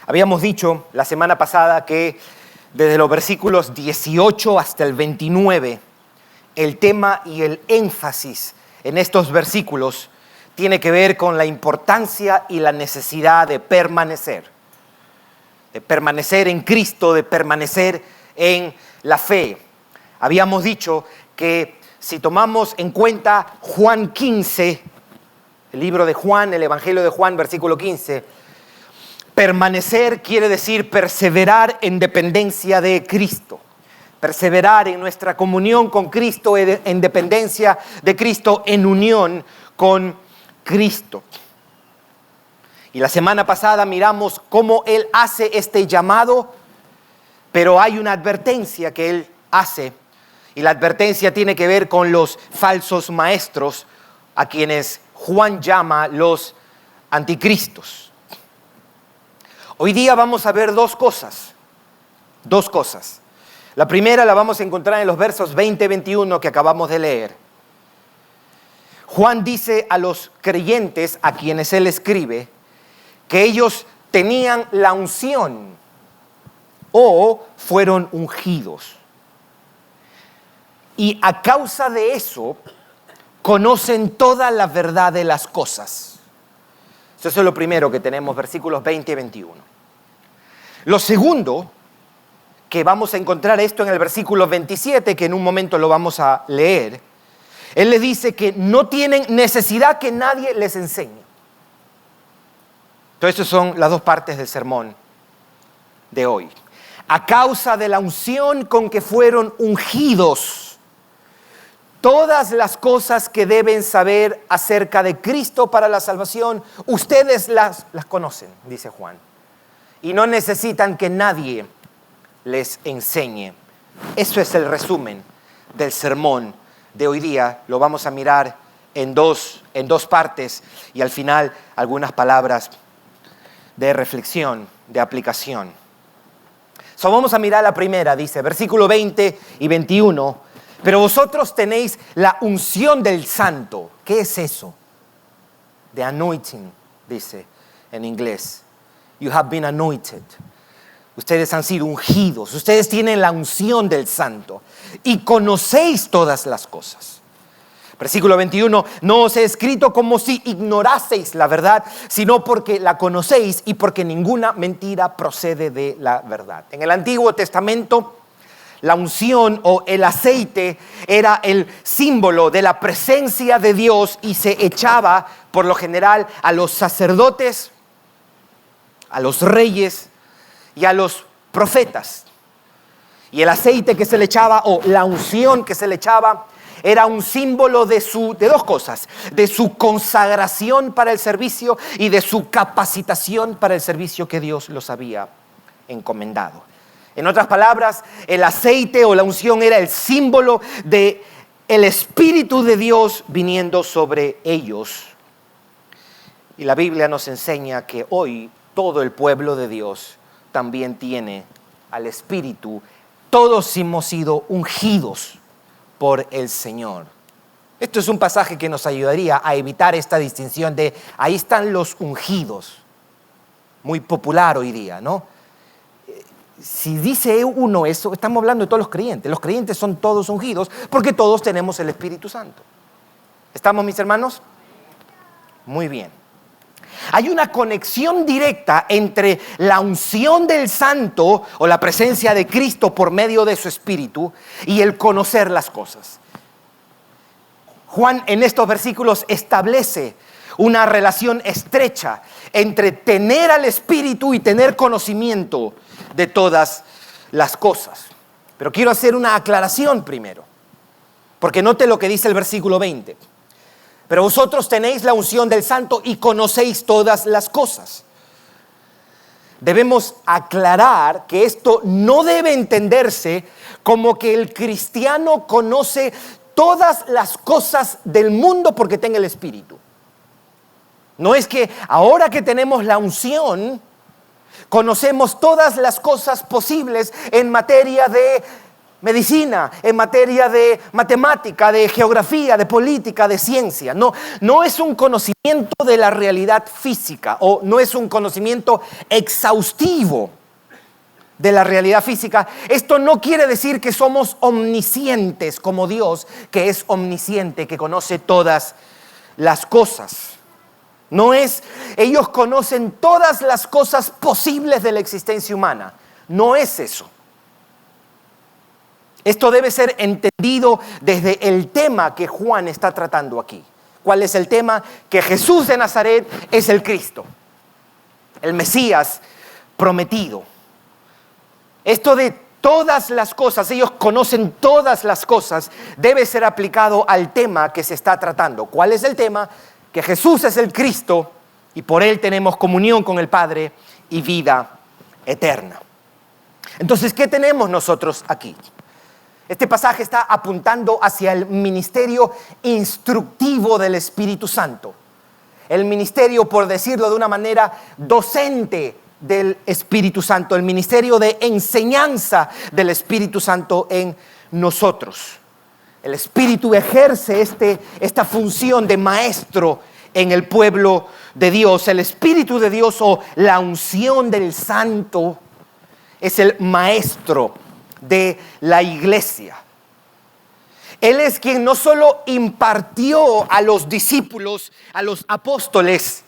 Habíamos dicho la semana pasada que desde los versículos 18 hasta el 29, el tema y el énfasis en estos versículos tiene que ver con la importancia y la necesidad de permanecer en Cristo, de permanecer en la fe. Habíamos dicho que si tomamos en cuenta Juan 15, el libro de Juan, el Evangelio de Juan, versículo 15, permanecer quiere decir perseverar en dependencia de Cristo. Perseverar en nuestra comunión con Cristo, en dependencia de Cristo, en unión con Cristo. Y la semana pasada miramos cómo Él hace este llamado, pero hay una advertencia que Él hace. Y la advertencia tiene que ver con los falsos maestros, a quienes Juan llama los anticristos. Hoy día vamos a ver dos cosas. La primera la vamos a encontrar en los versos 20 y 21 que acabamos de leer. Juan dice a los creyentes a quienes él escribe que ellos tenían la unción o fueron ungidos. Y a causa de eso conocen toda la verdad de las cosas. Eso es lo primero que tenemos, versículos 20 y 21. Lo segundo, que vamos a encontrar esto en el versículo 27, que en un momento lo vamos a leer, él les dice que no tienen necesidad que nadie les enseñe. Entonces, esas son las dos partes del sermón de hoy. A causa de la unción con que fueron ungidos, todas las cosas que deben saber acerca de Cristo para la salvación, ustedes las conocen, dice Juan. Y no necesitan que nadie les enseñe. Eso es el resumen del sermón de hoy día. Lo vamos a mirar en dos partes y al final algunas palabras de reflexión, de aplicación. Vamos a mirar la primera, dice, versículo 20 y 21. Pero vosotros tenéis la unción del Santo. ¿Qué es eso? The anointing, dice en inglés. You have been anointed. Ustedes han sido ungidos. Ustedes tienen la unción del Santo. Y conocéis todas las cosas. Versículo 21. No os he escrito como si ignoraseis la verdad, sino porque la conocéis y porque ninguna mentira procede de la verdad. En el Antiguo Testamento, la unción o el aceite era el símbolo de la presencia de Dios y se echaba por lo general a los sacerdotes, a los reyes y a los profetas. Y el aceite que se le echaba o la unción que se le echaba era un símbolo de dos cosas: de su consagración para el servicio y de su capacitación para el servicio que Dios los había encomendado. En otras palabras, el aceite o la unción era el símbolo de el Espíritu de Dios viniendo sobre ellos. Y la Biblia nos enseña que hoy todo el pueblo de Dios también tiene al Espíritu. Todos hemos sido ungidos por el Señor. Esto es un pasaje que nos ayudaría a evitar esta distinción de ahí están los ungidos. Muy popular hoy día, ¿no? Si dice uno eso, estamos hablando de todos los creyentes. Los creyentes son todos ungidos porque todos tenemos el Espíritu Santo. ¿Estamos, mis hermanos? Muy bien. Hay una conexión directa entre la unción del Santo o la presencia de Cristo por medio de su Espíritu y el conocer las cosas. Juan en estos versículos establece una relación estrecha entre tener al Espíritu y tener conocimiento de todas las cosas. Pero quiero hacer una aclaración primero, porque note lo que dice el versículo 20. Pero vosotros tenéis la unción del Santo y conocéis todas las cosas. Debemos aclarar que esto no debe entenderse como que el cristiano conoce todas las cosas del mundo porque tenga el Espíritu. No es que ahora que tenemos la unción, conocemos todas las cosas posibles en materia de medicina, en materia de matemática, de geografía, de política, de ciencia. No es un conocimiento de la realidad física o no es un conocimiento exhaustivo de la realidad física. Esto no quiere decir que somos omniscientes como Dios, que es omnisciente, que conoce todas las cosas. No es, ellos conocen todas las cosas posibles de la existencia humana. No es eso. Esto debe ser entendido desde el tema que Juan está tratando aquí. ¿Cuál es el tema? Que Jesús de Nazaret es el Cristo, el Mesías prometido. Esto de todas las cosas, ellos conocen todas las cosas, debe ser aplicado al tema que se está tratando. ¿Cuál es el tema? Que Jesús es el Cristo y por Él tenemos comunión con el Padre y vida eterna. Entonces, ¿qué tenemos nosotros aquí? Este pasaje está apuntando hacia el ministerio instructivo del Espíritu Santo. El ministerio, por decirlo de una manera, docente del Espíritu Santo, el ministerio de enseñanza del Espíritu Santo en nosotros. El Espíritu ejerce esta función de maestro en el pueblo de Dios. El Espíritu de Dios o la unción del Santo es el maestro de la iglesia. Él es quien no solo impartió a los discípulos, a los apóstoles,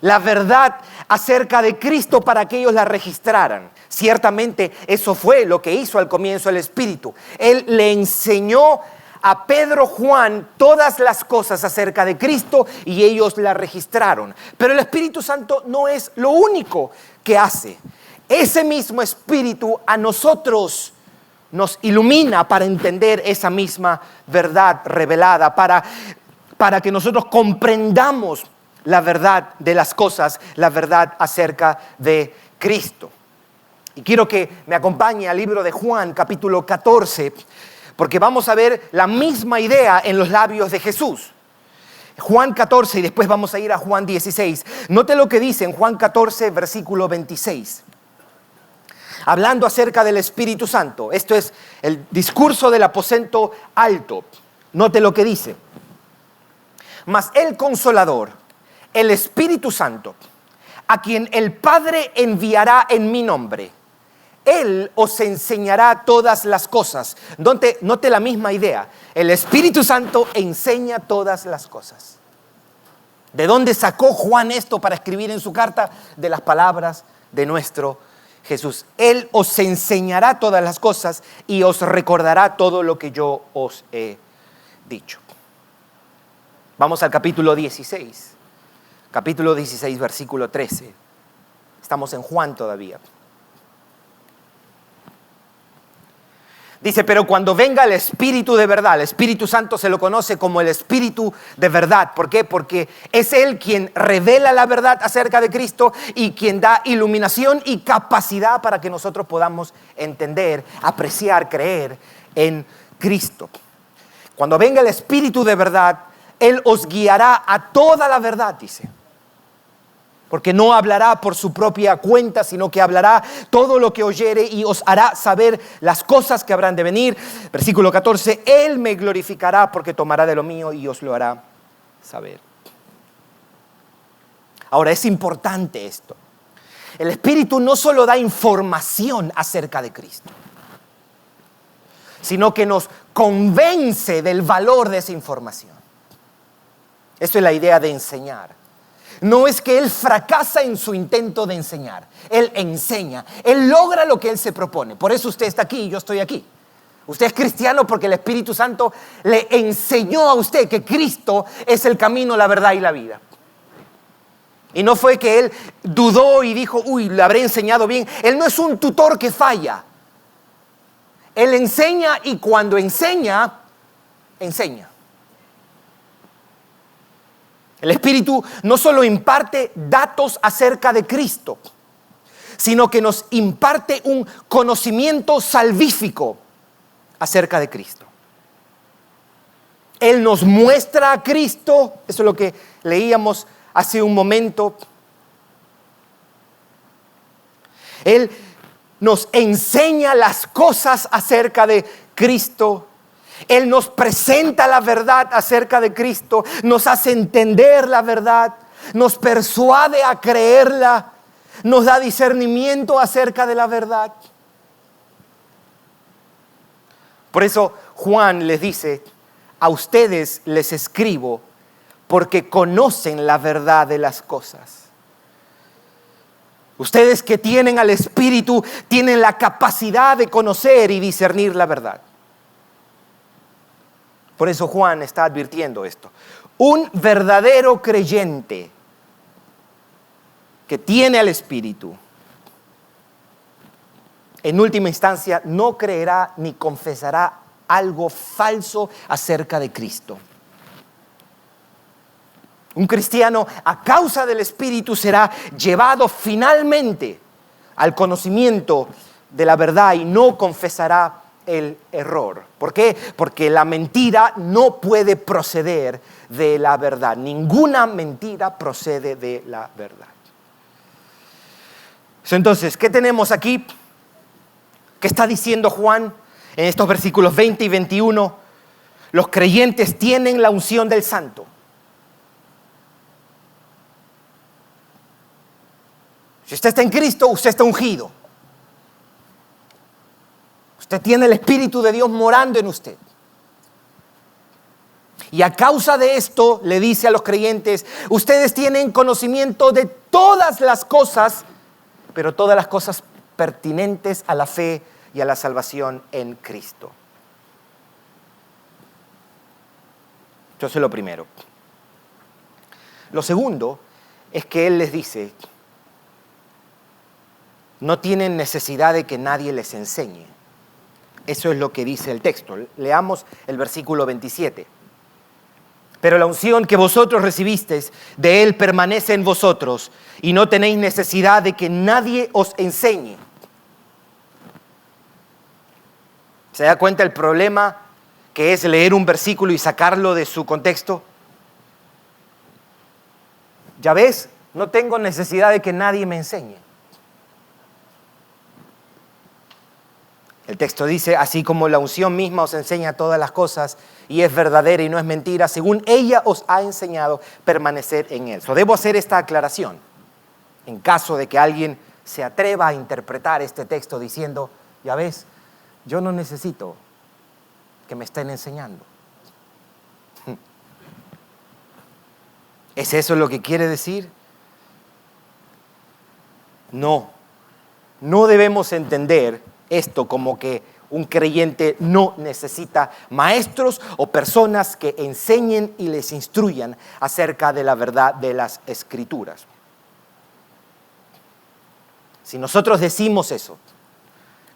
la verdad acerca de Cristo para que ellos la registraran. Ciertamente eso fue lo que hizo al comienzo el Espíritu. Él le enseñó a Pedro, Juan, todas las cosas acerca de Cristo y ellos la registraron. Pero el Espíritu Santo no es lo único que hace. Ese mismo Espíritu a nosotros nos ilumina para entender esa misma verdad revelada, para que nosotros comprendamos la verdad de las cosas, la verdad acerca de Cristo. Y quiero que me acompañe al libro de Juan, capítulo 14, porque vamos a ver la misma idea en los labios de Jesús. Juan 14 y después vamos a ir a Juan 16. Note lo que dice en Juan 14, versículo 26. Hablando acerca del Espíritu Santo. Esto es el discurso del aposento alto. Note lo que dice. Mas el Consolador, el Espíritu Santo, a quien el Padre enviará en mi nombre, Él os enseñará todas las cosas. Note la misma idea. El Espíritu Santo enseña todas las cosas. ¿De dónde sacó Juan esto para escribir en su carta? De las palabras de nuestro Jesús. Él os enseñará todas las cosas y os recordará todo lo que yo os he dicho. Vamos al capítulo 16. Capítulo 16, versículo 13. Estamos en Juan todavía. Dice, pero cuando venga el Espíritu de verdad, el Espíritu Santo se lo conoce como el Espíritu de verdad. ¿Por qué? Porque es Él quien revela la verdad acerca de Cristo y quien da iluminación y capacidad para que nosotros podamos entender, apreciar, creer en Cristo. Cuando venga el Espíritu de verdad, Él os guiará a toda la verdad, dice. Porque no hablará por su propia cuenta, sino que hablará todo lo que oyere y os hará saber las cosas que habrán de venir. Versículo 14, Él me glorificará porque tomará de lo mío y os lo hará saber. Ahora, es importante esto. El Espíritu no solo da información acerca de Cristo, sino que nos convence del valor de esa información. Esto es la idea de enseñar. No es que Él fracasa en su intento de enseñar. Él enseña. Él logra lo que Él se propone. Por eso usted está aquí y yo estoy aquí. Usted es cristiano porque el Espíritu Santo le enseñó a usted que Cristo es el camino, la verdad y la vida. Y no fue que Él dudó y dijo, le habré enseñado bien. Él no es un tutor que falla. Él enseña y cuando enseña, enseña. El Espíritu no solo imparte datos acerca de Cristo, sino que nos imparte un conocimiento salvífico acerca de Cristo. Él nos muestra a Cristo, eso es lo que leíamos hace un momento. Él nos enseña las cosas acerca de Cristo. Él nos presenta la verdad acerca de Cristo, nos hace entender la verdad, nos persuade a creerla, nos da discernimiento acerca de la verdad. Por eso Juan les dice, a ustedes les escribo porque conocen la verdad de las cosas. Ustedes que tienen al Espíritu tienen la capacidad de conocer y discernir la verdad. Por eso Juan está advirtiendo esto. Un verdadero creyente que tiene al Espíritu, en última instancia, no creerá ni confesará algo falso acerca de Cristo. Un cristiano, a causa del Espíritu, será llevado finalmente al conocimiento de la verdad y no confesará el error. ¿Por qué? Porque la mentira no puede proceder de la verdad. Ninguna mentira procede de la verdad. Entonces, ¿qué tenemos aquí? ¿Qué está diciendo Juan en estos versículos 20 y 21? Los creyentes tienen la unción del Santo. Si usted está en Cristo, usted está ungido. Usted tiene el Espíritu de Dios morando en usted. Y a causa de esto, le dice a los creyentes, ustedes tienen conocimiento de todas las cosas, pero todas las cosas pertinentes a la fe y a la salvación en Cristo. Eso es lo primero. Lo segundo es que Él les dice, no tienen necesidad de que nadie les enseñe. Eso es lo que dice el texto. Leamos el versículo 27. Pero la unción que vosotros recibisteis de Él permanece en vosotros y no tenéis necesidad de que nadie os enseñe. ¿Se da cuenta el problema que es leer un versículo y sacarlo de su contexto? Ya ves, no tengo necesidad de que nadie me enseñe. El texto dice, así como la unción misma os enseña todas las cosas y es verdadera y no es mentira, según ella os ha enseñado, permanecer en él. Debo hacer esta aclaración en caso de que alguien se atreva a interpretar este texto diciendo, ya ves, yo no necesito que me estén enseñando. ¿Es eso lo que quiere decir? No debemos entender esto como que un creyente no necesita maestros o personas que enseñen y les instruyan acerca de la verdad de las Escrituras. Si nosotros decimos eso,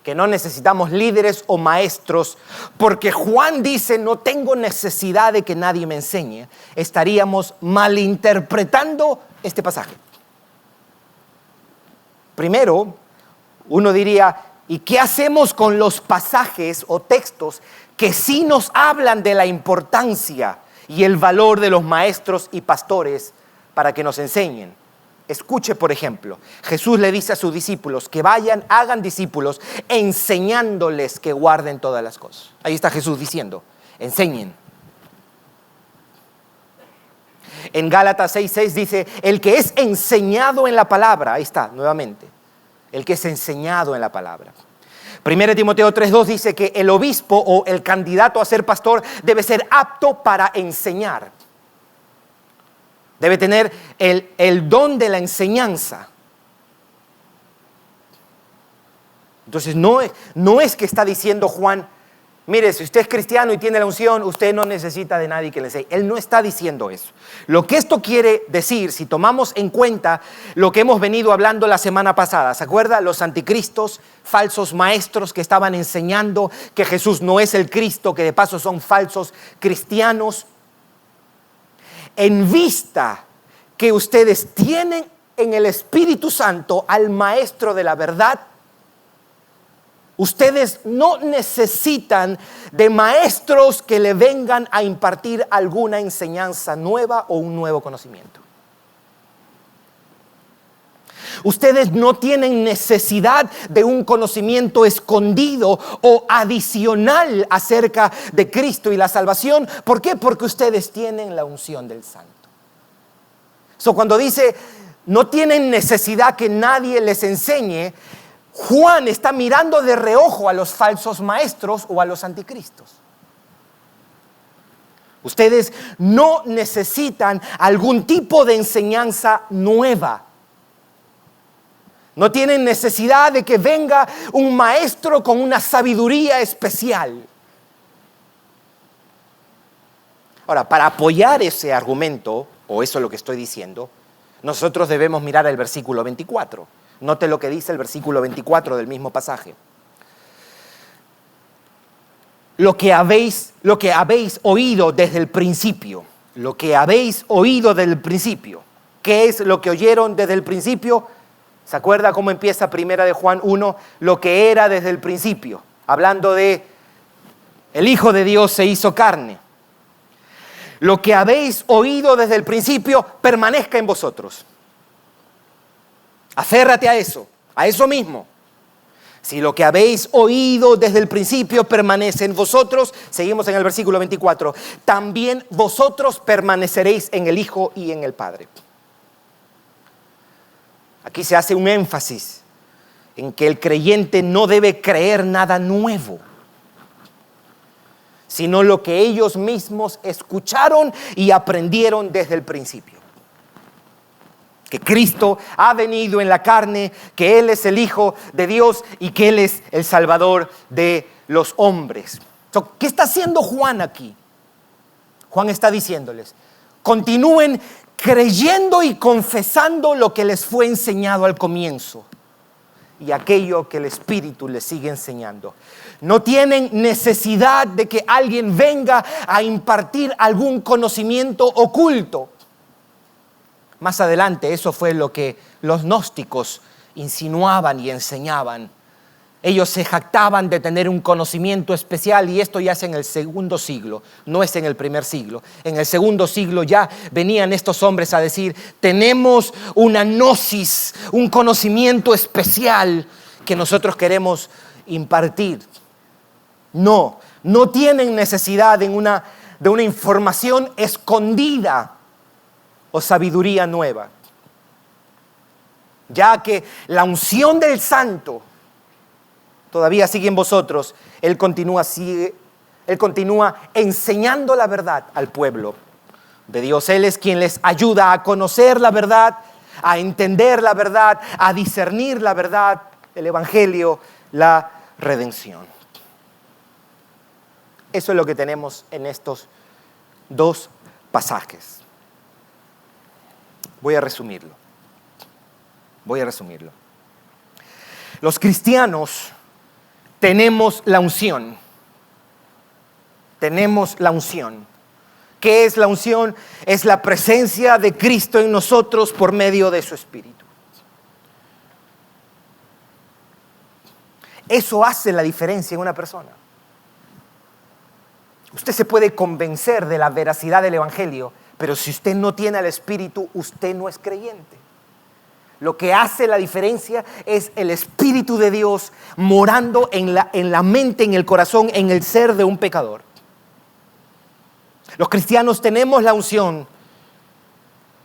que no necesitamos líderes o maestros, porque Juan dice no tengo necesidad de que nadie me enseñe, estaríamos malinterpretando este pasaje. Primero, uno diría, ¿y qué hacemos con los pasajes o textos que sí nos hablan de la importancia y el valor de los maestros y pastores para que nos enseñen? Escuche, por ejemplo, Jesús le dice a sus discípulos que vayan, hagan discípulos, enseñándoles que guarden todas las cosas. Ahí está Jesús diciendo, enseñen. En Gálatas 6:6 dice, el que es enseñado en la palabra, ahí está, nuevamente, el que es enseñado en la palabra. 1 Timoteo 3:2 dice que el obispo o el candidato a ser pastor debe ser apto para enseñar. Debe tener el don de la enseñanza. Entonces no es que está diciendo Juan, mire, si usted es cristiano y tiene la unción, usted no necesita de nadie que le enseñe. Él no está diciendo eso. Lo que esto quiere decir, si tomamos en cuenta lo que hemos venido hablando la semana pasada, ¿se acuerda? Los anticristos, falsos maestros que estaban enseñando que Jesús no es el Cristo, que de paso son falsos cristianos. En vista que ustedes tienen en el Espíritu Santo al Maestro de la verdad, ustedes no necesitan de maestros que le vengan a impartir alguna enseñanza nueva o un nuevo conocimiento. Ustedes no tienen necesidad de un conocimiento escondido o adicional acerca de Cristo y la salvación. ¿Por qué? Porque ustedes tienen la unción del Santo. Cuando dice, no tienen necesidad que nadie les enseñe, Juan está mirando de reojo a los falsos maestros o a los anticristos. Ustedes no necesitan algún tipo de enseñanza nueva. No tienen necesidad de que venga un maestro con una sabiduría especial. Ahora, para apoyar ese argumento, o eso es lo que estoy diciendo, nosotros debemos mirar el versículo 24. Note lo que dice el versículo 24 del mismo pasaje. Lo que habéis oído desde el principio. Lo que habéis oído desde el principio. ¿Qué es lo que oyeron desde el principio? ¿Se acuerda cómo empieza Primera de Juan 1? Lo que era desde el principio. Hablando de el Hijo de Dios se hizo carne. Lo que habéis oído desde el principio permanezca en vosotros. Aférrate a eso mismo. Si lo que habéis oído desde el principio permanece en vosotros, seguimos en el versículo 24, también vosotros permaneceréis en el Hijo y en el Padre. Aquí se hace un énfasis en que el creyente no debe creer nada nuevo, sino lo que ellos mismos escucharon y aprendieron desde el principio. Que Cristo ha venido en la carne, que Él es el Hijo de Dios y que Él es el Salvador de los hombres. ¿Qué está haciendo Juan aquí? Juan está diciéndoles, continúen creyendo y confesando lo que les fue enseñado al comienzo y aquello que el Espíritu les sigue enseñando. No tienen necesidad de que alguien venga a impartir algún conocimiento oculto. Más adelante, eso fue lo que los gnósticos insinuaban y enseñaban. Ellos se jactaban de tener un conocimiento especial y esto ya es en el segundo siglo, no es en el primer siglo. En el segundo siglo ya venían estos hombres a decir, tenemos una gnosis, un conocimiento especial que nosotros queremos impartir. No tienen necesidad de una información escondida o sabiduría nueva, ya que la unción del Santo todavía sigue en vosotros. Él continúa enseñando la verdad al pueblo de Dios. Él es quien les ayuda a conocer la verdad, a entender la verdad, a discernir la verdad, el Evangelio, la redención. Eso es lo que tenemos en estos dos pasajes. Voy a resumirlo. Los cristianos tenemos la unción. ¿Qué es la unción? Es la presencia de Cristo en nosotros por medio de su Espíritu. Eso hace la diferencia en una persona. Usted se puede convencer de la veracidad del Evangelio, pero si usted no tiene al Espíritu, usted no es creyente. Lo que hace la diferencia es el Espíritu de Dios morando en la mente, en el corazón, en el ser de un pecador. Los cristianos tenemos la unción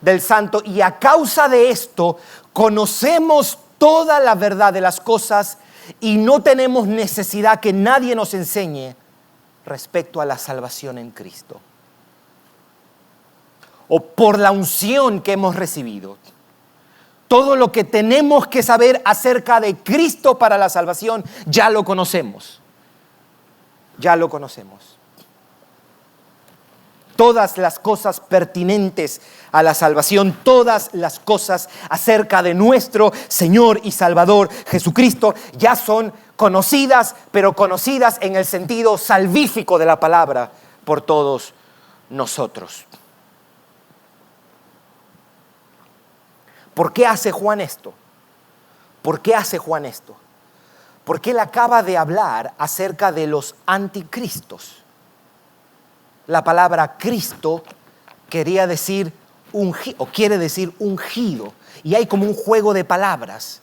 del Santo y a causa de esto conocemos toda la verdad de las cosas y no tenemos necesidad que nadie nos enseñe respecto a la salvación en Cristo. O por la unción que hemos recibido. Todo lo que tenemos que saber acerca de Cristo para la salvación, ya lo conocemos. Todas las cosas pertinentes a la salvación, todas las cosas acerca de nuestro Señor y Salvador Jesucristo ya son conocidas, pero conocidas en el sentido salvífico de la palabra por todos nosotros. ¿Por qué hace Juan esto? Porque él acaba de hablar acerca de los anticristos. La palabra Cristo quería decir o quiere decir ungido. Y hay como un juego de palabras.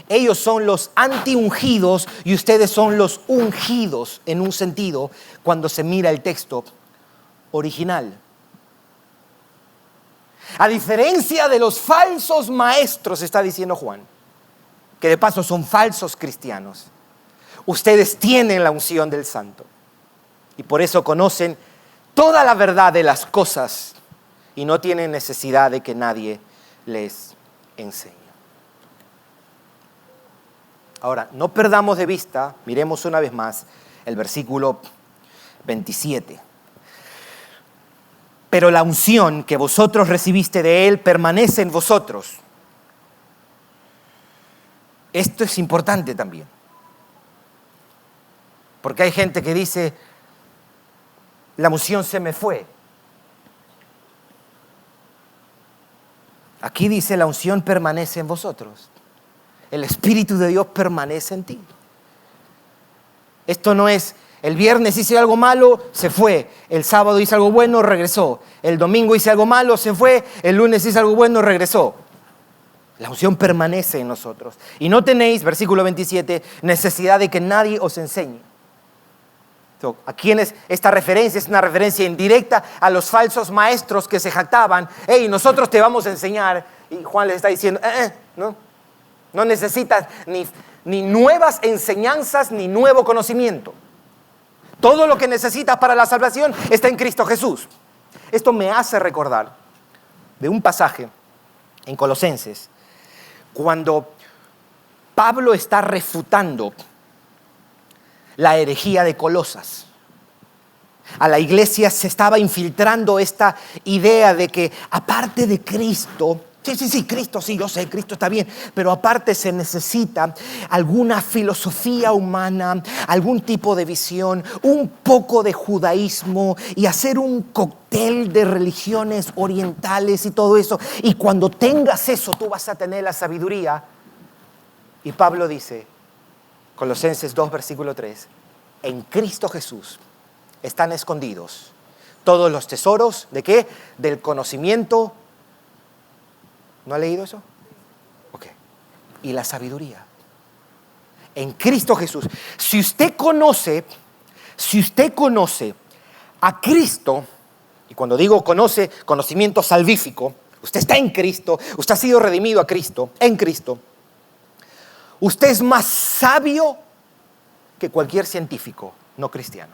Ellos son los anti-ungidos y ustedes son los ungidos en un sentido cuando se mira el texto original. A diferencia de los falsos maestros, está diciendo Juan, que de paso son falsos cristianos, ustedes tienen la unción del Santo y por eso conocen toda la verdad de las cosas y no tienen necesidad de que nadie les enseñe. Ahora, no perdamos de vista, miremos una vez más el versículo 27. Pero la unción que vosotros recibiste de Él permanece en vosotros. Esto es importante también. Porque hay gente que dice, la unción se me fue. Aquí dice, la unción permanece en vosotros. El Espíritu de Dios permanece en ti. Esto no es, el viernes hice algo malo, se fue. El sábado hice algo bueno, regresó. El domingo hice algo malo, se fue. El lunes hice algo bueno, regresó. La unción permanece en nosotros. Y no tenéis, versículo 27, necesidad de que nadie os enseñe. Aquí esta referencia es una referencia indirecta a los falsos maestros que se jactaban. Hey, nosotros te vamos a enseñar. Y Juan les está diciendo, no necesitas ni nuevas enseñanzas ni nuevo conocimiento. Todo lo que necesitas para la salvación está en Cristo Jesús. Esto me hace recordar de un pasaje en Colosenses, cuando Pablo está refutando la herejía de Colosas. A la iglesia se estaba infiltrando esta idea de que aparte de Cristo, Cristo, sí, yo sé, Cristo está bien, pero aparte se necesita alguna filosofía humana, algún tipo de visión, un poco de judaísmo y hacer un cóctel de religiones orientales y todo eso. Y cuando tengas eso, tú vas a tener la sabiduría. Y Pablo dice, Colosenses 2, versículo 3, en Cristo Jesús están escondidos todos los tesoros, ¿de qué? Del conocimiento. ¿No ha leído eso? Ok. Y la sabiduría. En Cristo Jesús. Si usted conoce a Cristo, y cuando digo conoce, conocimiento salvífico, usted está en Cristo, usted ha sido redimido a Cristo, en Cristo, usted es más sabio que cualquier científico no cristiano.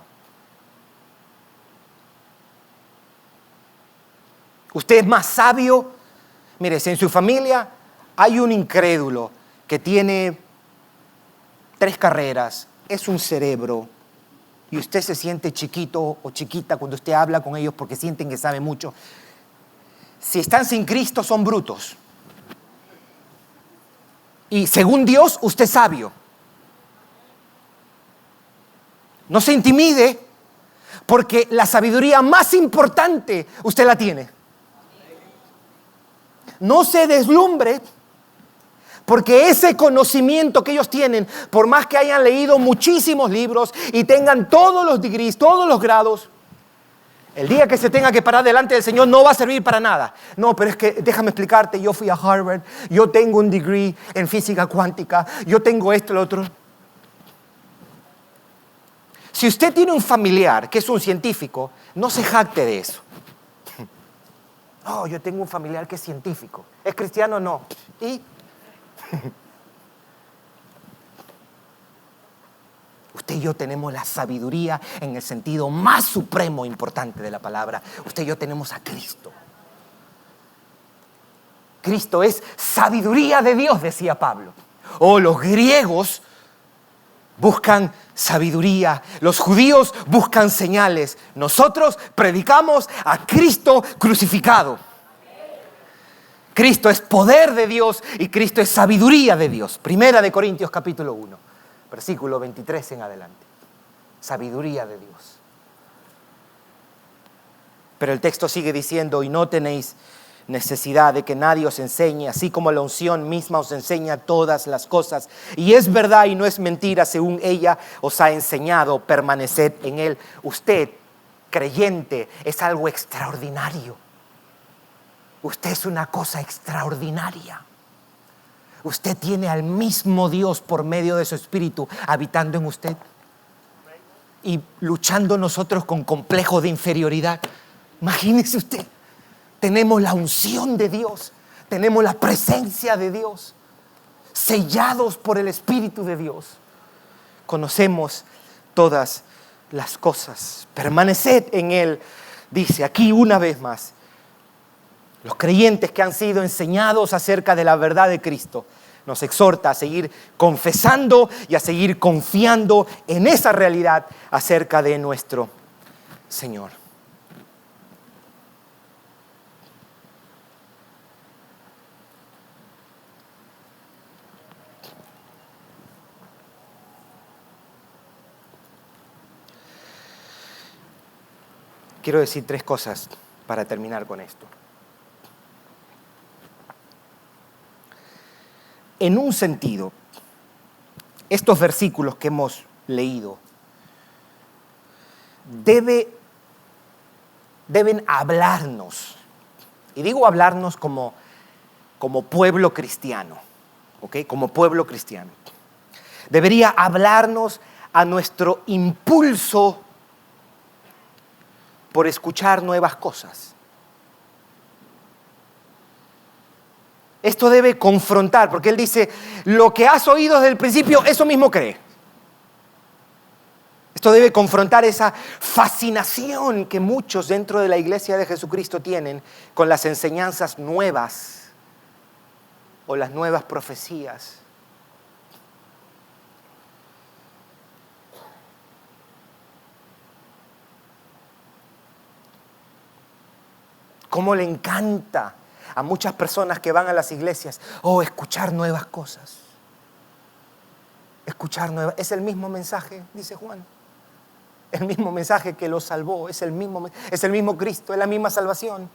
Usted es más sabio. Mire, si en su familia hay un incrédulo que tiene 3 carreras, es un cerebro, y usted se siente chiquito o chiquita cuando usted habla con ellos porque sienten que sabe mucho. Si están sin Cristo, son brutos. Y según Dios, usted es sabio. No se intimide, porque la sabiduría más importante usted la tiene. No se deslumbre, porque ese conocimiento que ellos tienen, por más que hayan leído muchísimos libros y tengan todos los degrees, todos los grados, el día que se tenga que parar delante del Señor no va a servir para nada. No, pero es que déjame explicarte, yo fui a Harvard, yo tengo un degree en física cuántica, yo tengo esto y lo otro. Si usted tiene un familiar que es un científico, no se jacte de eso. Oh, yo tengo un familiar que es científico. ¿Es cristiano? No. ¿Y? Usted y yo tenemos la sabiduría en el sentido más supremo e importante de la palabra. Usted y yo tenemos a Cristo. Cristo es sabiduría de Dios, decía Pablo. Oh, los griegos buscan sabiduría, los judíos buscan señales. Nosotros predicamos a Cristo crucificado. Cristo es poder de Dios y Cristo es sabiduría de Dios. Primera de Corintios capítulo 1, versículo 23 en adelante. Sabiduría de Dios. Pero el texto sigue diciendo, y no tenéis necesidad de que nadie os enseñe, así como la unción misma os enseña todas las cosas. Y es verdad y no es mentira, según ella os ha enseñado, permaneced en él. Usted, creyente, es algo extraordinario. Usted es una cosa extraordinaria. Usted tiene al mismo Dios por medio de su Espíritu habitando en usted. Y luchando nosotros con complejo de inferioridad. Imagínese usted, tenemos la unción de Dios, tenemos la presencia de Dios, sellados por el Espíritu de Dios. Conocemos todas las cosas. Permaneced en Él, dice aquí una vez más. Los creyentes que han sido enseñados acerca de la verdad de Cristo nos exhorta a seguir confesando y a seguir confiando en esa realidad acerca de nuestro Señor. Quiero decir 3 cosas para terminar con esto. En un sentido, estos versículos que hemos leído deben hablarnos, y digo hablarnos como pueblo cristiano, ¿ok? Como pueblo cristiano. Debería hablarnos a nuestro impulso por escuchar nuevas cosas. Esto debe confrontar, porque él dice, lo que has oído desde el principio, eso mismo cree. Esto debe confrontar esa fascinación que muchos dentro de la iglesia de Jesucristo tienen con las enseñanzas nuevas o las nuevas profecías. ¿Cómo le encanta a muchas personas que van a las iglesias, escuchar nuevas cosas? Escuchar nuevas. Es el mismo mensaje, dice Juan. El mismo mensaje que lo salvó. Es el mismo Cristo, es la misma salvación.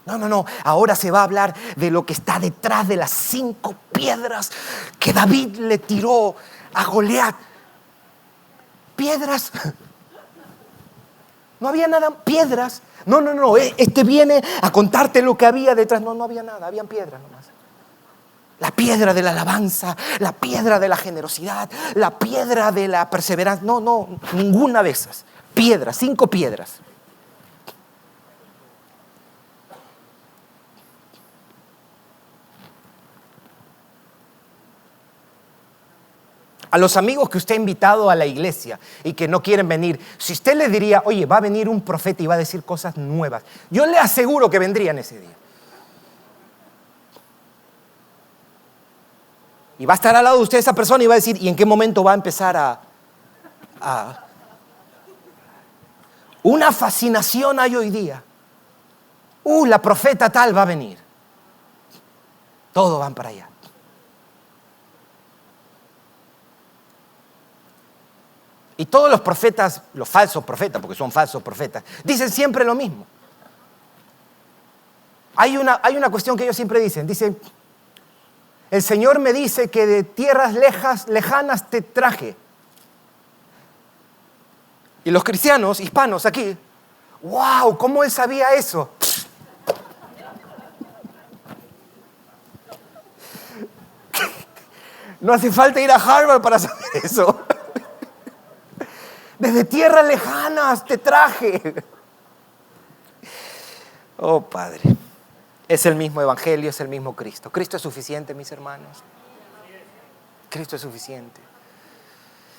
No. Ahora se va a hablar de lo que está detrás de las 5 piedras que David le tiró a Goliat. ¿Piedras? No había nada, piedras. No, este viene a contarte lo que había detrás. No había nada, habían piedras nomás. La piedra de la alabanza, la piedra de la generosidad, la piedra de la perseverancia. No, ninguna de esas. Piedras, 5 piedras. A los amigos que usted ha invitado a la iglesia y que no quieren venir, si usted les diría, oye, va a venir un profeta y va a decir cosas nuevas, yo le aseguro que vendrían ese día. Y va a estar al lado de usted esa persona y va a decir, ¿y en qué momento va a empezar a... Una fascinación hay hoy día. La profeta tal va a venir. Todos van para allá. Y todos los profetas, los falsos profetas, porque son falsos profetas, dicen siempre lo mismo. Hay una cuestión que ellos siempre dicen. Dicen, el Señor me dice que de tierras lejanas te traje. Y los cristianos hispanos aquí, ¡wow! ¿Cómo él sabía eso? No hace falta ir a Harvard para saber eso. Desde tierras lejanas te traje. Oh, Padre. Es el mismo evangelio, es el mismo Cristo. Cristo es suficiente, mis hermanos. Cristo es suficiente.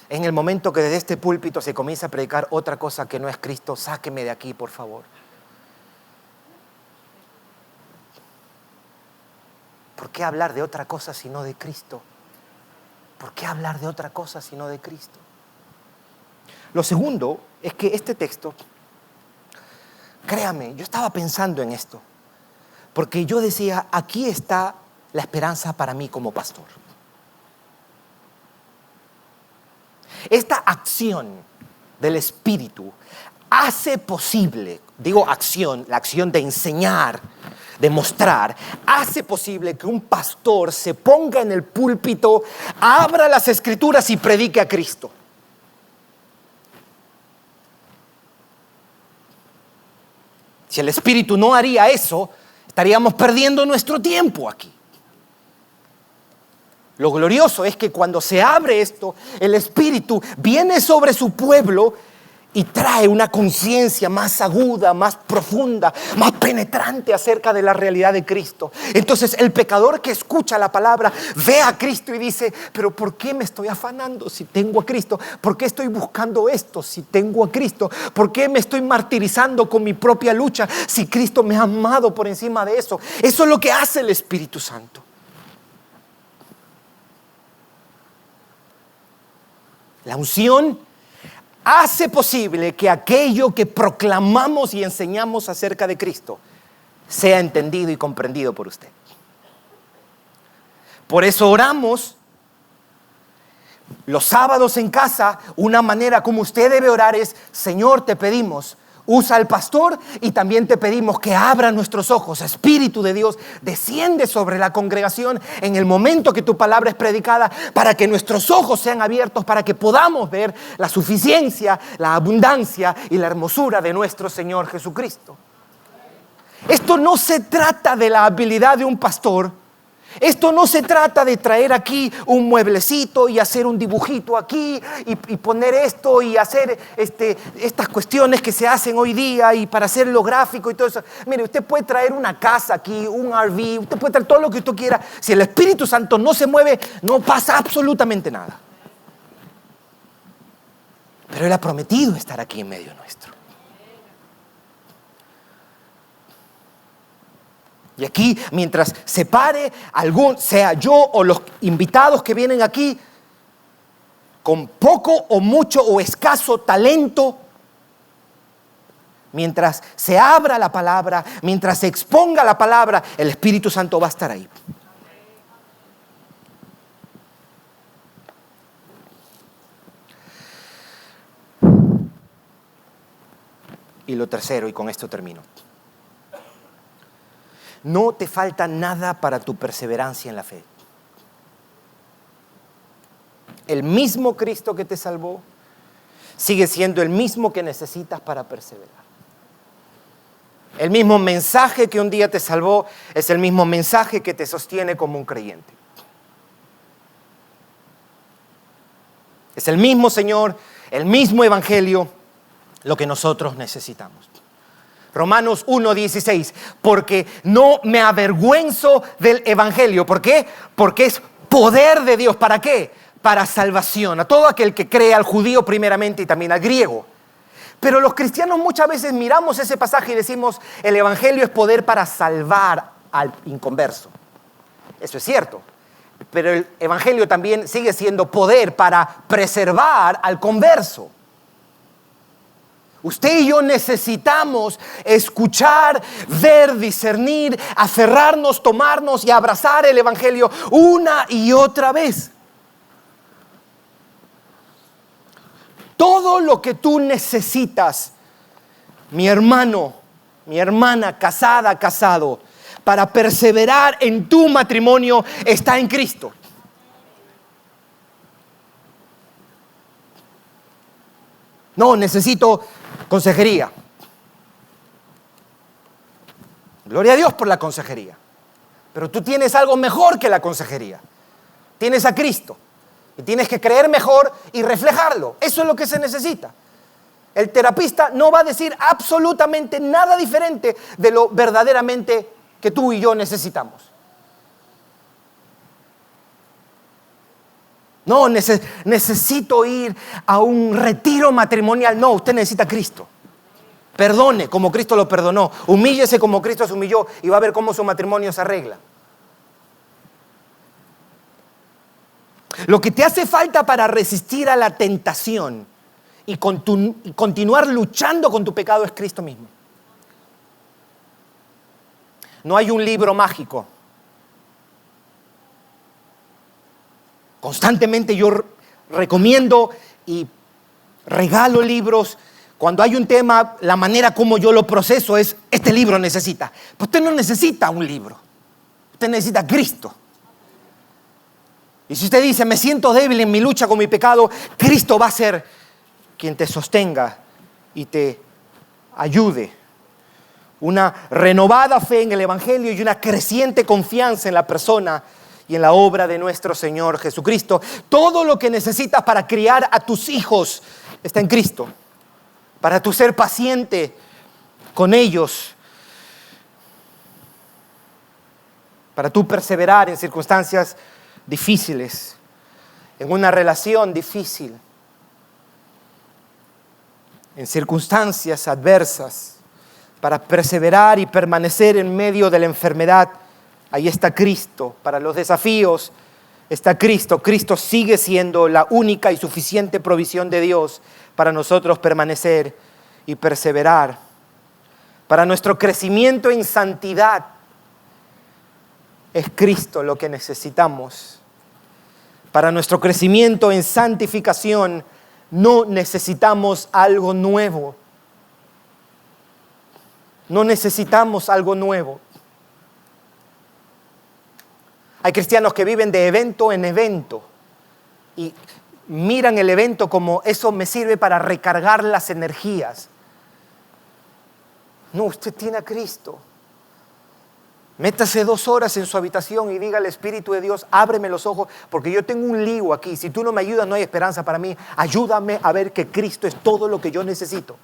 En el momento que desde este púlpito se comienza a predicar otra cosa que no es Cristo, sáqueme de aquí, por favor. ¿Por qué hablar de otra cosa sino de Cristo? ¿Por qué hablar de otra cosa sino de Cristo? Lo segundo es que este texto, créame, yo estaba pensando en esto, porque yo decía, aquí está la esperanza para mí como pastor. Esta acción del Espíritu hace posible, digo acción, la acción de enseñar, de mostrar, hace posible que un pastor se ponga en el púlpito, abra las Escrituras y predique a Cristo. Si el Espíritu no haría eso, estaríamos perdiendo nuestro tiempo aquí. Lo glorioso es que cuando se abre esto, el Espíritu viene sobre su pueblo y trae una conciencia más aguda, más profunda, más penetrante acerca de la realidad de Cristo. Entonces el pecador que escucha la palabra ve a Cristo y dice: pero ¿por qué me estoy afanando si tengo a Cristo? ¿Por qué estoy buscando esto si tengo a Cristo? ¿Por qué me estoy martirizando con mi propia lucha si Cristo me ha amado por encima de eso? Eso es lo que hace el Espíritu Santo. La unción hace posible que aquello que proclamamos y enseñamos acerca de Cristo sea entendido y comprendido por usted. Por eso oramos los sábados en casa. Una manera como usted debe orar es: Señor, te pedimos, usa al pastor, y también te pedimos que abra nuestros ojos. Espíritu de Dios, desciende sobre la congregación en el momento que tu palabra es predicada, para que nuestros ojos sean abiertos, para que podamos ver la suficiencia, la abundancia y la hermosura de nuestro Señor Jesucristo. Esto no se trata de la habilidad de un pastor. Esto no se trata de traer aquí un mueblecito y hacer un dibujito aquí y poner esto y hacer estas cuestiones que se hacen hoy día y para hacerlo gráfico y todo eso. Mire, usted puede traer una casa aquí, un RV, usted puede traer todo lo que usted quiera. Si el Espíritu Santo no se mueve, no pasa absolutamente nada. Pero Él ha prometido estar aquí en medio nuestro. Y aquí, mientras se pare algún, sea yo o los invitados que vienen aquí, con poco o mucho o escaso talento, mientras se abra la palabra, mientras se exponga la palabra, el Espíritu Santo va a estar ahí. Y lo tercero, y con esto termino: no te falta nada para tu perseverancia en la fe. El mismo Cristo que te salvó sigue siendo el mismo que necesitas para perseverar. El mismo mensaje que un día te salvó es el mismo mensaje que te sostiene como un creyente. Es el mismo Señor, el mismo Evangelio, lo que nosotros necesitamos. Romanos 1:16, porque no me avergüenzo del Evangelio. ¿Por qué? Porque es poder de Dios. ¿Para qué? Para salvación, a todo aquel que cree, al judío primeramente y también al griego. Pero los cristianos muchas veces miramos ese pasaje y decimos: el Evangelio es poder para salvar al inconverso. Eso es cierto, pero el Evangelio también sigue siendo poder para preservar al converso. Usted y yo necesitamos escuchar, ver, discernir, aferrarnos, tomarnos y abrazar el Evangelio una y otra vez. Todo lo que tú necesitas, mi hermano, mi hermana, casada, casado, para perseverar en tu matrimonio está en Cristo. No, necesito consejería. Gloria a Dios por la consejería. Pero tú tienes algo mejor que la consejería. Tienes a Cristo. Y tienes que creer mejor y reflejarlo. Eso es lo que se necesita. El terapista no va a decir absolutamente nada diferente de lo verdaderamente que tú y yo necesitamos. No, necesito ir a un retiro matrimonial. No, usted necesita a Cristo. Perdone como Cristo lo perdonó. Humíllese como Cristo se humilló y va a ver cómo su matrimonio se arregla. Lo que te hace falta para resistir a la tentación y continuar luchando con tu pecado es Cristo mismo. No hay un libro mágico. Constantemente yo recomiendo y regalo libros. Cuando hay un tema, la manera como yo lo proceso es: este libro necesita. Pues usted no necesita un libro. Usted necesita a Cristo. Y si usted dice: me siento débil en mi lucha con mi pecado, Cristo va a ser quien te sostenga y te ayude. una renovada fe en el Evangelio y una creciente confianza en la persona y en la obra de nuestro Señor Jesucristo. Todo lo que necesitas para criar a tus hijos está en Cristo. Para tú ser paciente con ellos. Para tú perseverar en circunstancias difíciles. En una relación difícil. En circunstancias adversas. Para perseverar y permanecer en medio de la enfermedad. Ahí está Cristo. Para los desafíos está Cristo. Cristo sigue siendo la única y suficiente provisión de Dios para nosotros permanecer y perseverar. Para nuestro crecimiento en santidad es Cristo lo que necesitamos. Para nuestro crecimiento en santificación no necesitamos algo nuevo. No necesitamos algo nuevo. Hay cristianos que viven de evento en evento y miran el evento como eso me sirve para recargar las energías. No, usted tiene a Cristo. Métase 2 horas en su habitación y diga al Espíritu de Dios, ábreme los ojos porque yo tengo un lío aquí. Si tú no me ayudas no hay esperanza para mí. Ayúdame a ver que Cristo es todo lo que yo necesito.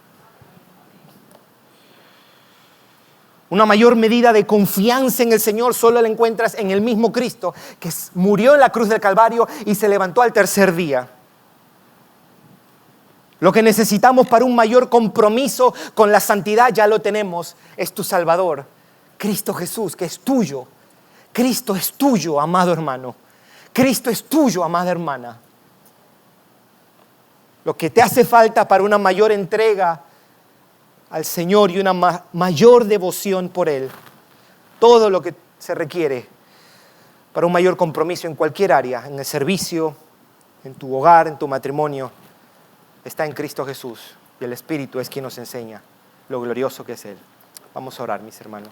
Una mayor medida de confianza en el Señor solo la encuentras en el mismo Cristo que murió en la cruz del Calvario y se levantó al 3er día. Lo que necesitamos para un mayor compromiso con la santidad ya lo tenemos. Es tu Salvador, Cristo Jesús, que es tuyo. Cristo es tuyo, amado hermano. Cristo es tuyo, amada hermana. Lo que te hace falta para una mayor entrega al Señor y una mayor devoción por Él. Todo lo que se requiere para un mayor compromiso en cualquier área, en el servicio, en tu hogar, en tu matrimonio, está en Cristo Jesús. Y el Espíritu es quien nos enseña lo glorioso que es Él. Vamos a orar, mis hermanos.